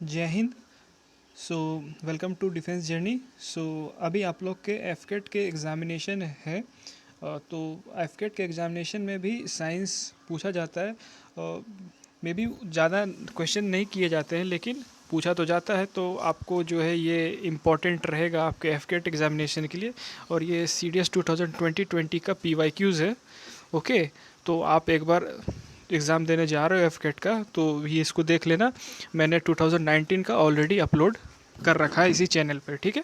जय Hind. So welcome to defence journey. So अभी आप लोग के एफकेट के एग्ज़ामिनेशन है। तो एफकेट के एग्ज़ामिनेशन में भी साइंस पूछा जाता है। मे बी ज़्यादा क्वेश्चन नहीं किए जाते हैं, लेकिन पूछा तो जाता है। तो आपको जो है ये इम्पॉर्टेंट रहेगा आपके एफकेट एग्ज़ामिनेशन के लिए। और ये CDS 2020 का PYQs है। ओके, तो आप एक बार एग्ज़ाम देने जा रहे हो एफकेट का, तो ये इसको देख लेना। मैंने 2019 का ऑलरेडी अपलोड कर रखा है इसी चैनल पर, ठीक है।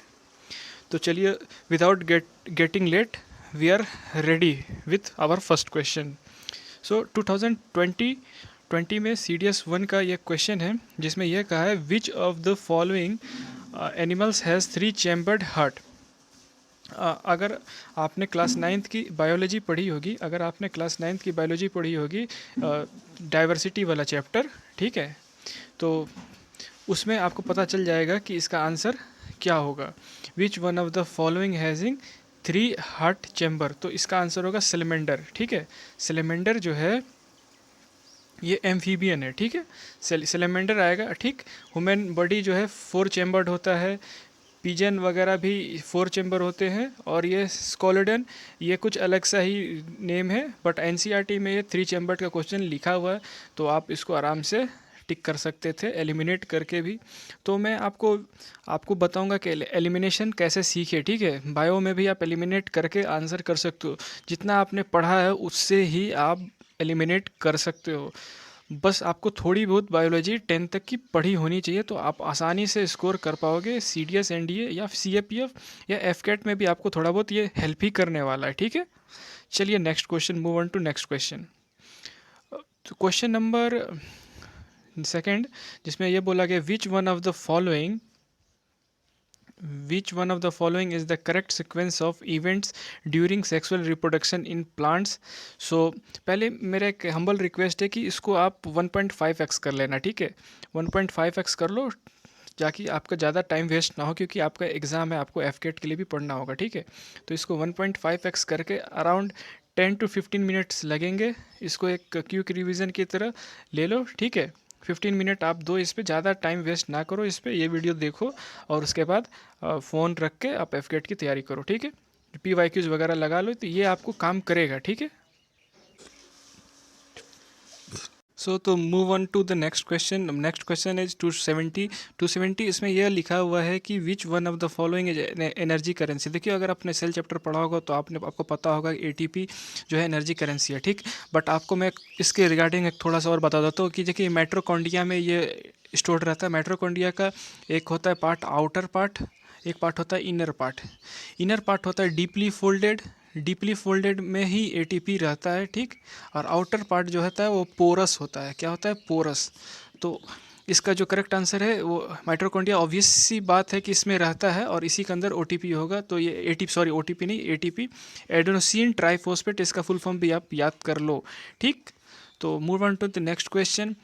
तो चलिए, without getting late, we are ready with our first question. So 2020 में CDS 1 का ये क्वेश्चन है, जिसमें यह कहा है which of the following animals has 3 chambered heart. अगर आपने क्लास 9th की बायोलॉजी पढ़ी होगी, अगर आपने क्लास 9th की बायोलॉजी पढ़ी होगी, डाइवर्सिटी वाला चैप्टर, ठीक है, तो उसमें आपको पता चल जाएगा कि इसका आंसर क्या होगा। विच one of the following hedging 3 heart chamber, तो इसका आंसर होगा सेलेमेंडर, ठीक है। सेलेमेंडर जो है ये एम्फीबियन है, ठीक है। सेलेमेंडर आएगा, ठीक। ह्यूमन बॉडी जो है 4 चैम्बर्ड होता है। पिजन वगैरह भी 4 चैम्बर होते हैं। और ये स्कोलोडन, ये कुछ अलग सा ही नेम है, बट NCERT में ये 3 चैम्बर्ड का क्वेश्चन लिखा हुआ है, तो आप इसको आराम से टिक कर सकते थे एलिमिनेट करके भी। तो मैं आपको बताऊंगा कि एलिमिनेशन कैसे सीखे, ठीक है। बायो में भी आप एलिमिनेट करके आंसर कर सकते हो। जितना आपने पढ़ा है उससे ही आप एलिमिनेट कर सकते हो। बस आपको थोड़ी बहुत बायोलॉजी 10 तक की पढ़ी होनी चाहिए, तो आप आसानी से स्कोर कर पाओगे CDS NDA या CAPF या एफकेट में भी आपको थोड़ा बहुत ये हेल्प ही करने वाला है, ठीक है। चलिए next question, move on to next question. तो क्वेश्चन नंबर सेकंड, जिसमें ये बोला गया which one of the following is the correct sequence of events during sexual reproduction in plants। so पहले मेरा एक हम्बल रिक्वेस्ट है कि इसको आप 1.5x कर लेना, ठीक है। 1.5x कर लो, ताकि आपका ज़्यादा टाइम वेस्ट ना हो, क्योंकि आपका एग्ज़ाम है, आपको एफकेट के लिए भी पढ़ना होगा, ठीक है। तो इसको 1.5x करके अराउंड 10 to 15 मिनट्स लगेंगे। इसको एक क्विक रिवीजन की तरह ले लो, ठीक है। 15 मिनट आप दो इस पर, ज़्यादा टाइम वेस्ट ना करो इस पर, ये वीडियो देखो और उसके बाद फ़ोन रख के आप एफकेट की तैयारी करो, ठीक है। PYQs वगैरह लगा लो, तो ये आपको काम करेगा, ठीक है। सो तो move on to the next question. Next question is 270। इसमें यह लिखा हुआ है कि which one of the following is energy currency. देखिए, अगर आपने सेल चैप्टर पढ़ा होगा तो आपको पता होगा कि ATP जो है एनर्जी करेंसी है, ठीक। बट आपको मैं इसके रिगार्डिंग एक थोड़ा सा और बता देता हूँ कि देखिए, माइटोकॉन्ड्रिया में ये स्टोर रहता है। माइटोकॉन्ड्रिया का एक होता है पार्ट आउटर पार्ट, एक पार्ट होता है इनर पार्ट। इनर पार्ट होता है डीपली फोल्डेड में ही ATP रहता है, ठीक। और आउटर पार्ट जो होता है वो पोरस होता है। क्या होता है? पोरस। तो इसका जो करेक्ट आंसर है वो माइटोकॉन्ड्रिया, ऑब्वियस सी बात है कि इसमें रहता है, और इसी के अंदर OTP होगा। तो ये OTP नहीं, ATP एडेनोसिन ट्राइफॉस्फेट, इसका फुल फॉर्म भी आप याद कर लो, ठीक। तो move on to the next question.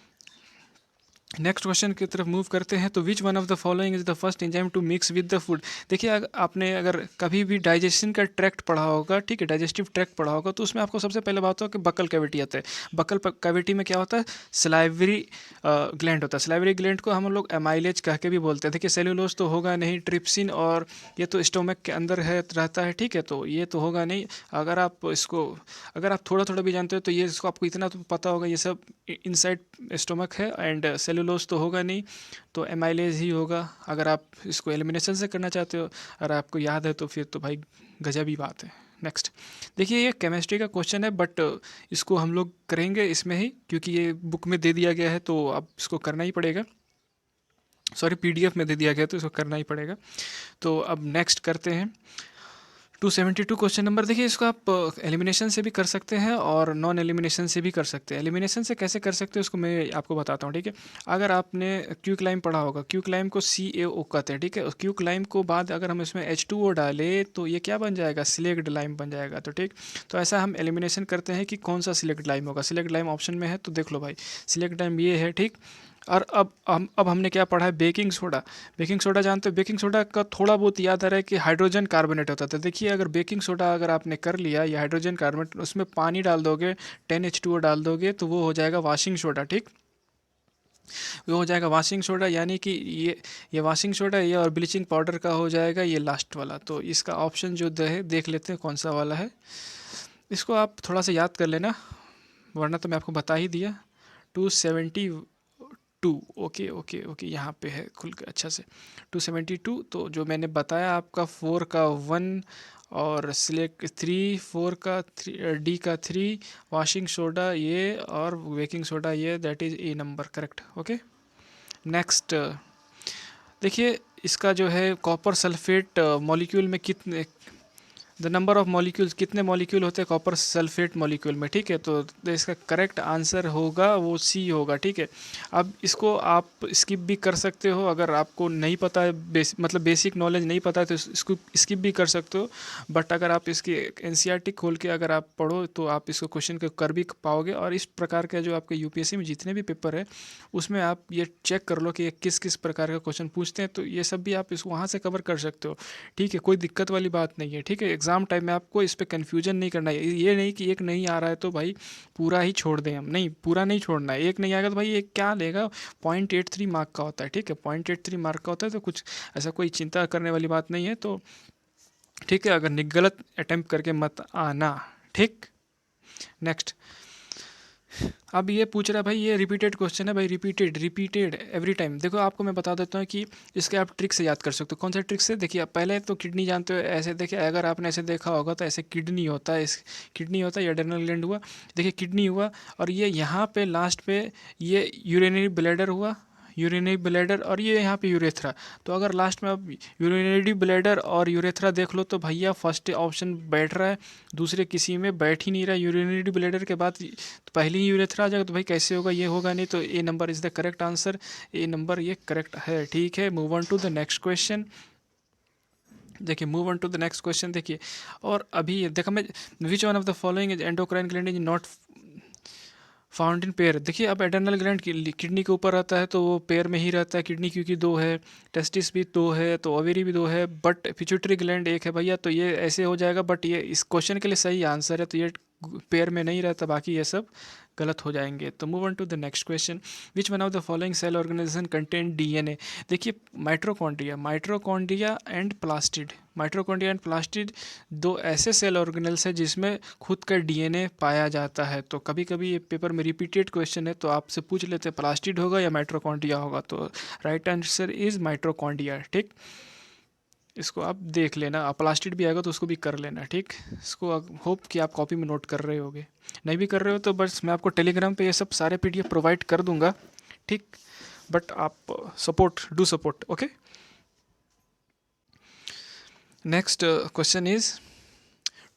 Next question की तरफ मूव करते हैं। तो which one of the following is the first enzyme to mix with the food. देखिए, आपने अगर कभी भी डाइजेशन का ट्रैक्ट पढ़ा होगा, ठीक है, डाइजेस्टिव ट्रैक्ट पढ़ा होगा, तो उसमें आपको सबसे पहले बात हो कि बकल कैविटी आता है। बकल कैविटी में क्या होता है? सलाइवरी ग्लैंड होता है। सलाइवरी ग्लैंड को हम लोग एमाइलेज कह के भी बोलते हैं। देखिए, सेल्यूलोज तो होगा नहीं, ट्रिप्सिन और ये तो स्टोमक के अंदर है रहता है, ठीक है, तो ये तो होगा नहीं। अगर आप थोड़ा थोड़ा भी जानते हो तो ये इसको आपको इतना तो पता होगा, ये सब इनसाइड स्टोमक है। एंड सेलुलोज तो होगा नहीं, तो एमाइलेज ही होगा। अगर आप इसको एलिमिनेशन से करना चाहते हो, अगर आपको याद है, तो फिर तो भाई गजब ही बात है। नेक्स्ट देखिए, ये केमिस्ट्री का क्वेश्चन है, बट इसको हम लोग करेंगे इसमें ही, क्योंकि ये बुक में दे दिया गया है, तो अब इसको करना ही पड़ेगा। सॉरी, PDF में दे दिया गया, तो इसको करना ही पड़ेगा। तो अब नेक्स्ट करते हैं 272 क्वेश्चन नंबर। देखिए, इसको आप एलिमिनेशन से भी कर सकते हैं और नॉन एलिमिनेशन से भी कर सकते हैं। एलिमिनेशन से कैसे कर सकते हैं उसको मैं आपको बताता हूँ, ठीक है। अगर आपने क्यू क्लाइम पढ़ा होगा, क्यू क्लाइम को CaO कहते हैं, ठीक है। क्यू क्लाइम को बाद अगर हम इसमें H2O डालें तो ये क्या बन जाएगा? सिलेक्ट लाइम बन जाएगा, तो ठीक। तो ऐसा हम एलिमिनेशन करते हैं कि कौन सा सिलेक्ट लाइम होगा। सिलेक्ट लाइम ऑप्शन में है, तो देख लो भाई, सिलेक्ट लाइम ये है, ठीक। और अब हमने क्या पढ़ा है? Baking soda. बेकिंग सोडा जानते हो? बेकिंग सोडा का थोड़ा बहुत याद आ रहा है कि हाइड्रोजन कार्बोनेट होता था। देखिए, अगर बेकिंग सोडा अगर आपने कर लिया या हाइड्रोजन कार्बोनेट, उसमें पानी डाल दोगे, 10H2O डाल दोगे, तो वो हो जाएगा वॉशिंग सोडा, ठीक। वो हो जाएगा वॉशिंग सोडा, यानी कि ये वॉशिंग सोडा ये और ब्लीचिंग पाउडर का हो जाएगा ये लास्ट वाला। तो इसका ऑप्शन जो है देख लेते हैं कौन सा वाला है। इसको आप थोड़ा सा याद कर लेना, वरना तो मैं आपको बता ही दिया। 272, ओके ओके ओके, यहाँ पे है खुल के अच्छा से 272। तो जो मैंने बताया आपका 4 का 1 और सिलेक्ट 3, 4 का 3, डी का 3, वॉशिंग सोडा ये और बेकिंग सोडा ये, that is a number correct. Okay next देखिए, इसका जो है कॉपर सल्फेट मॉलिक्यूल में कितने, द नंबर ऑफ मॉलिक्यूल्स, कितने मॉलिक्यूल होते हैं कॉपर सल्फेट मॉलिक्यूल में, ठीक है। तो इसका करेक्ट आंसर होगा वो सी होगा, ठीक है। अब इसको आप स्किप भी कर सकते हो, अगर आपको नहीं पता है मतलब बेसिक नॉलेज नहीं पता है तो इसको स्किप भी कर सकते हो। बट अगर आप इसकी एनसीईआरटी खोल के अगर आप पढ़ो तो आप इसको क्वेश्चन को कर भी पाओगे। और इस प्रकार का जो आपके यूपीएससी में जितने भी पेपर है उसमें आप ये चेक कर लो कि ये किस किस प्रकार का क्वेश्चन पूछते हैं, तो ये सब भी आप इसको वहाँ से कवर कर सकते हो, ठीक है। कोई दिक्कत वाली बात नहीं है, ठीक है। एग्ज़ाम टाइम में आपको इस पे कन्फ्यूजन नहीं करना है। ये नहीं कि एक नहीं आ रहा है तो भाई पूरा ही छोड़ दें हम, नहीं, पूरा नहीं छोड़ना है। एक नहीं आएगा तो भाई एक क्या लेगा, 0.83 मार्क का होता है, ठीक है। 0.83 मार्क का होता है, तो कुछ ऐसा कोई चिंता करने वाली बात नहीं है। तो ठीक है, अगर गलत अटेम्प्ट करके मत आना, ठीक। नेक्स्ट, अब ये पूछ रहा है भाई, ये रिपीटेड क्वेश्चन है भाई, रिपीटेड एवरी टाइम। देखो आपको मैं बता देता हूँ कि इसके आप ट्रिक से याद कर सकते हो। कौन सा ट्रिक से? देखिए, आप पहले तो किडनी जानते हो, ऐसे देखिए, अगर आपने ऐसे देखा होगा तो ऐसे किडनी होता है, इस किडनी होता है, ये एड्रेनल ग्लैंड हुआ, देखिए किडनी हुआ, और ये यहाँ पे लास्ट पे ये यूरिनरी ब्लैडर हुआ, यूरिनरी ब्लैडर, और ये यहाँ पे यूरेथ्रा। तो अगर लास्ट में आप यूरिनरी ब्लैडर और यूरेथ्रा देख लो तो भैया फर्स्ट ऑप्शन बैठ रहा है, दूसरे किसी में बैठ ही नहीं रहा। यूरिनरी ब्लैडर के बाद तो पहले ही यूरेथ्रा आ जाएगा, तो भाई कैसे होगा, ये होगा नहीं। तो A number is the correct answer, A number ये करेक्ट है, ठीक है। Move on to the next question. देखिए, move on to the next question. देखिए, और अभी देखो मैं, which one of the following is endocrine gland is not found in pair. देखिए, अब एडर्नल ग्लैंड किडनी के ऊपर रहता है तो वो पेयर में ही रहता है, किडनी क्योंकि दो है, टेस्टिस भी दो है, तो ओवेरी भी दो है, बट पिट्यूटरी ग्लैंड एक है भैया। तो ये ऐसे हो जाएगा, बट ये इस क्वेश्चन के लिए सही आंसर है, तो ये पेयर में नहीं रहता, बाकी ये सब गलत हो जाएंगे। तो move on to the next question. Which one of the following cell organisation contain DNA. देखिए, mitochondria and plastid, mitochondria and plastid दो ऐसे सेल ऑर्गेनल्स हैं जिसमें खुद का डीएनए पाया जाता है। तो कभी कभी ये पेपर में रिपीटेड क्वेश्चन है, तो आपसे पूछ लेते हैं प्लास्टिड होगा या माइट्रोकॉन्ड्रिया होगा। तो राइट आंसर इज माइट्रोकॉन्ड्रिया, ठीक। इसको आप देख लेना, आप प्लास्टिड भी आएगा तो उसको भी कर लेना, ठीक। इसको होप कि आप कॉपी में नोट कर रहे होगे, नहीं भी कर रहे हो तो बस मैं आपको टेलीग्राम पे ये सब सारे पीडीएफ प्रोवाइड कर दूंगा, ठीक। बट आप do support, okay. Next question is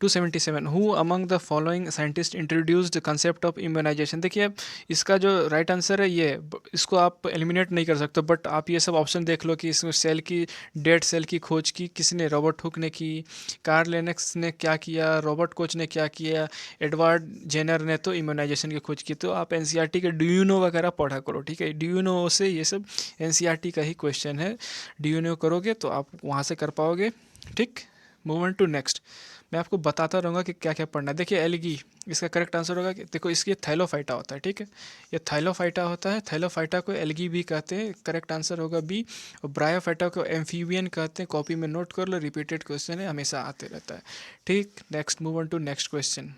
277, who among the following scientist introduced concept of immunization. देखिए, अब इसका जो राइट आंसर है ये, इसको आप एलिमिनेट नहीं कर सकते, बट आप ये सब ऑप्शन देख लो कि इसमें सेल की, डेड सेल की खोज की किसने, रॉबर्ट हुक ने की, कार्ल लेनेक्स ने क्या किया, रॉबर्ट कोच ने क्या किया, एडवर्ड जेनर ने तो इम्यूनाइजेशन की खोज की। तो आप एनसीईआरटी के डीयूनो वगैरह पढ़ा करो, ठीक है। डीयूनो से ये सब एनसीईआरटी का ही क्वेश्चन है, डीयूनो करोगे तो आप वहाँ से कर पाओगे, ठीक। Move on to next. मैं आपको बताता रहूँगा कि क्या क्या पढ़ना है। देखिए, एल्गी, इसका करेक्ट आंसर होगा कि देखो इसकी थाइलोफाइटा होता है, ठीक है। ये थाइलोफाइटा होता है, थाइलोफाइटा को एल्गी भी कहते हैं, करेक्ट आंसर होगा बी। और ब्रायोफाइटा को एम्फीबियन कहते हैं, कॉपी में नोट कर लो, रिपीटेड क्वेश्चन है, हमेशा आते रहता है, ठीक। Next, move on to next question.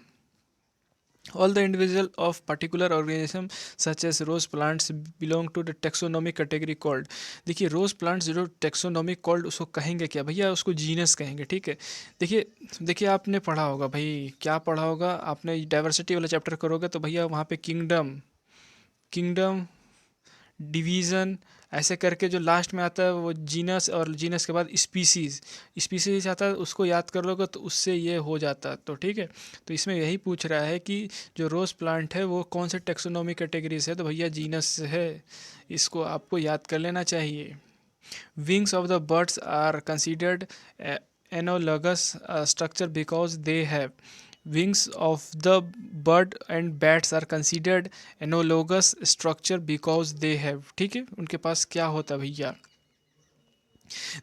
All the individual of particular organism such as rose plants belong to the taxonomic category called। देखिए, रोज प्लांट्स जो टेक्सोनॉमिक कॉल्ड उसको कहेंगे क्या भैया, उसको जीनस कहेंगे, ठीक है। देखिए देखिए, आपने पढ़ा होगा भाई, क्या पढ़ा होगा आपने, डाइवर्सिटी वाला चैप्टर करोगे तो भैया वहाँ पे किंगडम, किंगडम, डिवीज़न, ऐसे करके जो लास्ट में आता है वो जीनस, और जीनस के बाद स्पीसीज़, स्पीसीज आता है, उसको याद कर लोगे तो उससे ये हो जाता है। तो ठीक है, तो इसमें यही पूछ रहा है कि जो रोज़ प्लांट है वो कौन से टेक्सोनॉमी कैटेगरी से है, तो भैया जीनस है, इसको आपको याद कर लेना चाहिए। Wings of the birds are considered analogous structure because they have, wings of the bird and bats are considered analogous structure because they have, ठीक है, उनके पास क्या होता है भैया।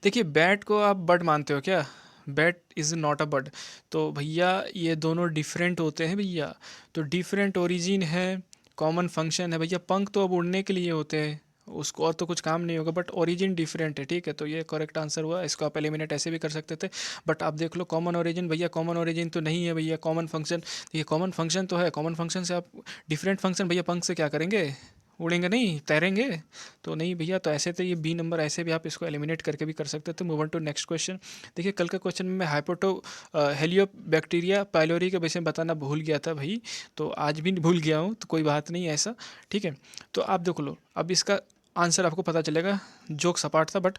देखिए, बैट को आप बर्ड मानते हो क्या, bat is not a bird, तो भैया ये दोनों डिफरेंट होते हैं भैया। तो डिफरेंट ओरिजिन है, कॉमन फंक्शन है भैया, पंख तो अब उड़ने के लिए होते हैं, उसको और तो कुछ काम नहीं होगा, बट ओरिजिन डिफरेंट है, ठीक है। तो ये करेक्ट आंसर हुआ, इसको आप एलिमिनेट ऐसे भी कर सकते थे, बट आप देख लो कॉमन ओरिजिन, भैया कॉमन ओरिजिन तो नहीं है भैया, कॉमन फंक्शन, ये कॉमन फंक्शन तो है, कॉमन फंक्शन से आप डिफरेंट फंक्शन भैया पंख से क्या करेंगे, उड़ेंगे नहीं, तैरेंगे, तो नहीं भैया। तो ऐसे तो ये बी नंबर, ऐसे भी आप इसको एलिमिनेट करके भी कर सकते थे। Move on to next question. देखिए कल के क्वेश्चन में मैं हाइपोटो हेलियोबैक्टीरिया पाइलोरी के विषय में बताना भूल गया था भाई, तो आज भी भूल गया हूँ, तो कोई बात नहीं ऐसा, ठीक है। तो आप देख लो अब इसका आंसर आपको पता चलेगा, जोक्स अपार्ट था, but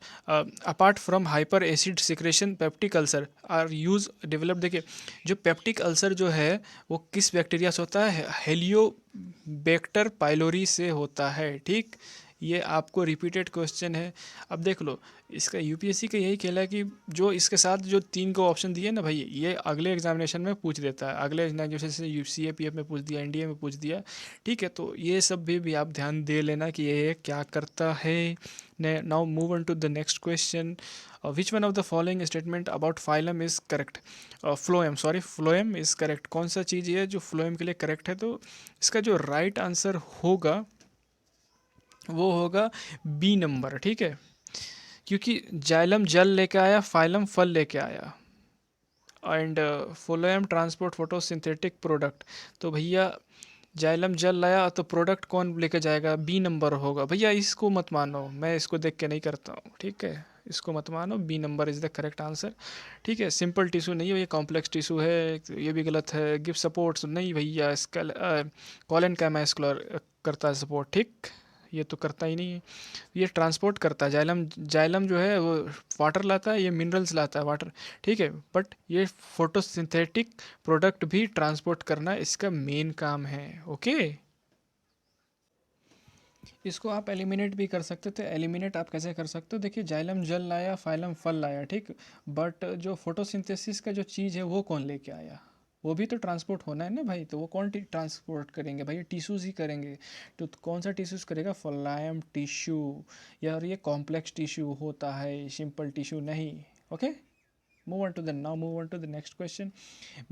apart from hyper acid secretion peptic ulcer are use develop. देखिए जो पेप्टिक अल्सर जो है वो किस बैक्टीरिया से होता है, हेलियोबैक्टर पाइलोरी से होता है, ठीक। ये आपको रिपीटेड क्वेश्चन है। अब देख लो इसका यूपीएससी का यही खेला है कि जो इसके साथ जो 3 को ऑप्शन दिए ना भाई, ये अगले एग्जामिनेशन में पूछ देता है, अगले एग्जामिनेशन जैसे यूसीएपीएफ में पूछ दिया, एनडीए में पूछ दिया, ठीक है। तो ये सब भी आप ध्यान दे लेना कि ये क्या करता है। Now move on to the next question. Which one of the following statement about phylum is correct. Phloem, sorry phloem is correct. कौन सा चीज़ ये है जो फ्लोएम के लिए करेक्ट है, तो इसका जो राइट आंसर होगा वो होगा बी नंबर, ठीक है। क्योंकि जाइलम जल लेके आया, फाइलम फल लेके आया, and phloem transport photosynthetic product. तो भैया जाइलम जल लाया तो प्रोडक्ट कौन लेके जाएगा, बी नंबर होगा भैया। इसको मत मानो, मैं इसको देख के नहीं करता हूँ, ठीक है, इसको मत मानो, B number is the correct answer, ठीक है। सिंपल टिश्यू नहीं है ये, कॉम्प्लेक्स टिश्यू है, ये भी गलत है। गिव सपोर्ट्स नहीं भैया, इसका कॉलन कैमास्कुलर करता है सपोर्ट, ठीक, ये तो करता ही नहीं है। ये ट्रांसपोर्ट करता है, जाइलम, जाइलम जो है वो वाटर लाता है, ये मिनरल्स लाता है, वाटर, ठीक है। बट ये फोटोसिंथेटिक प्रोडक्ट भी ट्रांसपोर्ट करना इसका मेन काम है, ओके। इसको आप एलिमिनेट भी कर सकते थे। एलिमिनेट आप कैसे कर सकते हो, देखिए जाइलम जल लाया, फाइलम फल लाया, ठीक, बट जो फोटोसिंथेसिस का जो चीज़ है वो कौन लेके आया, वो भी तो ट्रांसपोर्ट होना है ना भाई, तो वो कौन ट्रांसपोर्ट करेंगे भाई, टिश्यूज़ ही करेंगे। तो कौन सा टिश्यूज़ करेगा, फलायम टिश्यू, यार ये कॉम्प्लेक्स टिश्यू होता है, सिंपल टिश्यू नहीं, okay. Move on to the next question.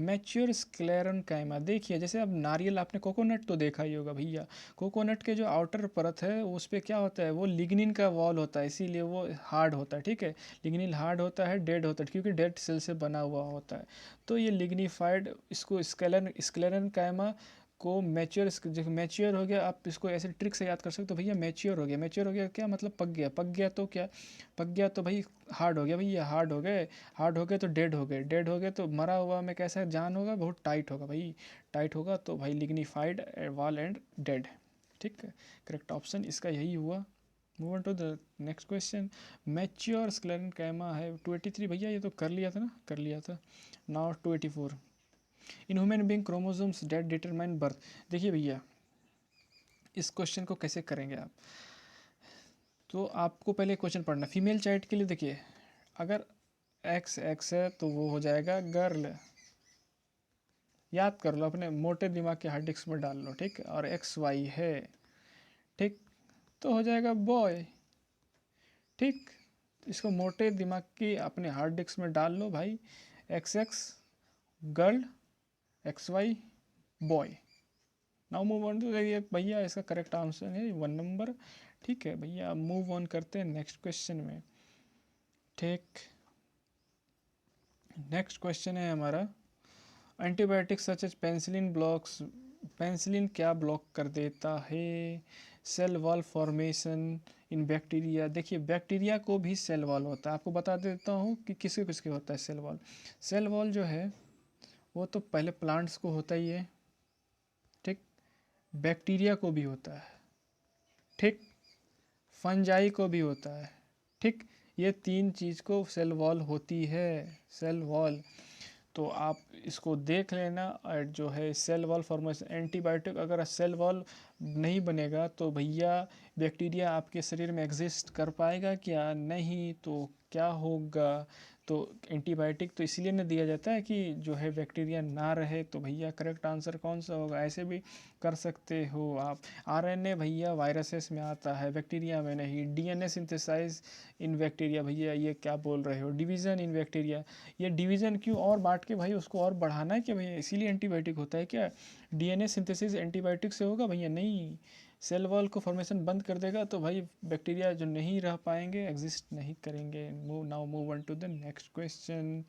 Mature sclerenchyma, देखिए जैसे अब नारियल, आपने कोकोनट तो देखा ही होगा भैया, कोकोनट के जो आउटर परत है उस पर क्या होता है, वो लिग्निन का वॉल होता है, इसीलिए वो हार्ड होता है, ठीक है। लिग्निन हार्ड होता है, डेड होता है, क्योंकि डेड सेल से बना हुआ होता है। तो ये लिग्निफाइड, इसको स्क्लेरेन्काइमा को मैच्योर, जब मैच्योर हो गया, आप इसको ऐसे ट्रिक से याद कर सकते हो भैया, मैच्योर हो गया, मैच्योर हो गया क्या मतलब, पक गया, पक गया तो क्या, पक गया तो भाई हार्ड हो गया भैया, हार्ड हो गए, हार्ड हो गए तो डेड हो गए, डेड हो गए तो मरा हुआ में कैसा जान होगा, बहुत टाइट होगा भाई, टाइट होगा तो भाई लिग्निफाइड वाल एंड डेड, ठीक है। करेक्ट ऑप्शन इसका यही हुआ। Move on to the next question. Mature sclerenchyma है 283 भैया, ये तो कर लिया था ना, कर लिया था। Now 284। In human being chromosomes that determine birth. देखिए भैया इस क्वेश्चन को कैसे करेंगे आप, तो आपको पहले क्वेश्चन पढ़ना, फीमेल चाइल्ड के लिए देखिए, अगर एक्स एक्स है तो वो हो जाएगा गर्ल, याद कर लो, अपने मोटे दिमाग के हार्ड डिस्क में डाल लो, ठीक। और एक्स वाई है, ठीक, तो हो जाएगा बॉय, ठीक। इसको मोटे दिमाग की अपने हार्ड डिस्क में डाल लो भाई, X X girl, X Y boy. Now move on to, ये भैया इसका करेक्ट आंसर है 1 नंबर, ठीक है भैया। मूव ऑन करते हैं नेक्स्ट क्वेश्चन में, ठीक। नेक्स्ट क्वेश्चन है हमारा, antibiotic such as penicillin blocks, penicillin क्या ब्लॉक कर देता है, cell wall formation in bacteria. देखिए बैक्टीरिया को भी सेल वॉल होता है, आपको बता देता हूँ कि किसके किसके होता है सेल वॉल। सेल वॉल जो है वो तो पहले प्लांट्स को होता ही है, ठीक, बैक्टीरिया को भी होता है, ठीक, फंजाई को भी होता है, ठीक। ये 3 चीज़ को सेल वॉल होती है, सेल वॉल। तो आप इसको देख लेना, और जो है सेल वॉल फॉर्मेशन, एंटीबायोटिक अगर सेल वॉल नहीं बनेगा तो भैया बैक्टीरिया आपके शरीर में एग्जिस्ट कर पाएगा क्या, नहीं, तो क्या होगा, तो एंटीबायोटिक तो इसलिए ना दिया जाता है कि जो है बैक्टीरिया ना रहे। तो भैया करेक्ट आंसर कौन सा होगा? ऐसे भी कर सकते हो आप। आरएनए भैया वायरसेस में आता है, बैक्टीरिया में नहीं। डीएनए सिंथेसाइज इन बैक्टीरिया, भैया ये क्या बोल रहे हो? डिवीज़न इन बैक्टीरिया, ये डिवीज़न क्यों और बांट के भाई उसको और बढ़ाना है क्या भैया? इसीलिए एंटीबायोटिक होता है क्या? डीएनए सिंथेसिस एंटीबायोटिक से होगा भैया? नहीं, सेल वॉल को फॉर्मेशन बंद कर देगा तो भाई बैक्टीरिया जो नहीं रह पाएंगे, एग्जिस्ट नहीं करेंगे। Move on to the next question.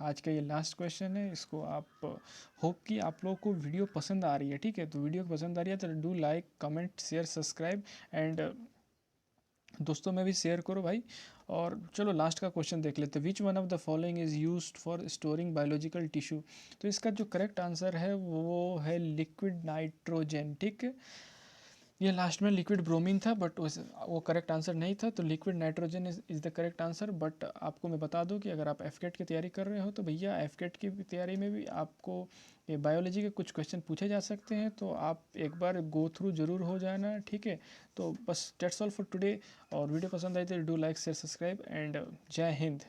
आज का ये लास्ट क्वेश्चन है, इसको आप होप कि आप लोगों को वीडियो पसंद आ रही है। ठीक है, तो वीडियो पसंद आ रही है तो do like, comment, share, subscribe and दोस्तों में भी शेयर करो भाई। और चलो लास्ट का क्वेश्चन देख लेते हैं। विच one of the following is used for storing biological tissue? तो इसका जो करेक्ट आंसर है वो है लिक्विड नाइट्रोजन। ठीक है, ये लास्ट में लिक्विड ब्रोमीन था बट वो करेक्ट आंसर नहीं था, तो liquid nitrogen is the correct answer. But आपको मैं बता दूं कि अगर आप एफकेट की तैयारी कर रहे हो तो भैया एफकेट की तैयारी में भी आपको ये बायोलॉजी के कुछ क्वेश्चन पूछे जा सकते हैं, तो आप एक बार गो थ्रू जरूर हो जाना। ठीक है, तो बस दैट्स ऑल फॉर टुडे। और वीडियो पसंद आई तो do like, share, subscribe and जय हिंद।